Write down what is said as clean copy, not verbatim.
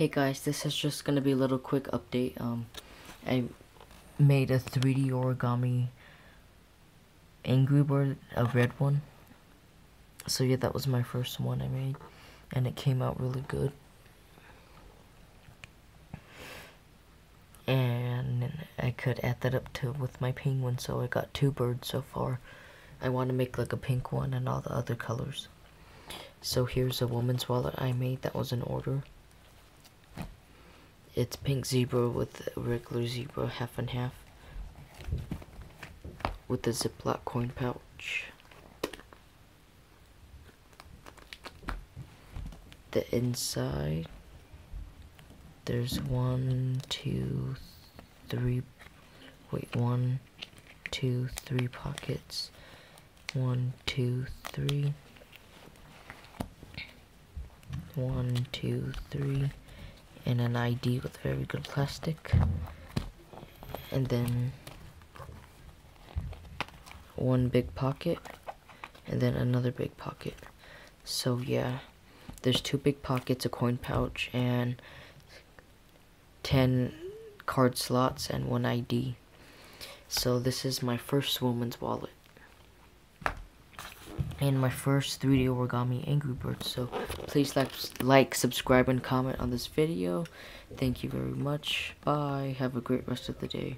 Hey guys, this is just gonna be a little quick update. I made a 3D origami Angry Bird, a red one. So yeah, that was my first one I made, and it came out really good. And I could add that up to with my penguin, so I got 2 birds so far. I want to make like a pink one and all the other colors. So here's a woman's wallet I made that was in order. It's pink zebra with regular zebra, half and half, with the Ziploc coin pouch. The inside, there's 1, 2, 3, wait, 1, 2, 3 pockets. 1, 2, 3. 1, 2, 3. And an ID with very good plastic. And then 1 big pocket. And then another big pocket. So yeah, there's 2 big pockets, a coin pouch, and 10 card slots and 1 ID. So this is my first woman's wallet. And my first 3D origami Angry Bird. So please like, subscribe, and comment on this video. Thank you very much. Bye. Have a great rest of the day.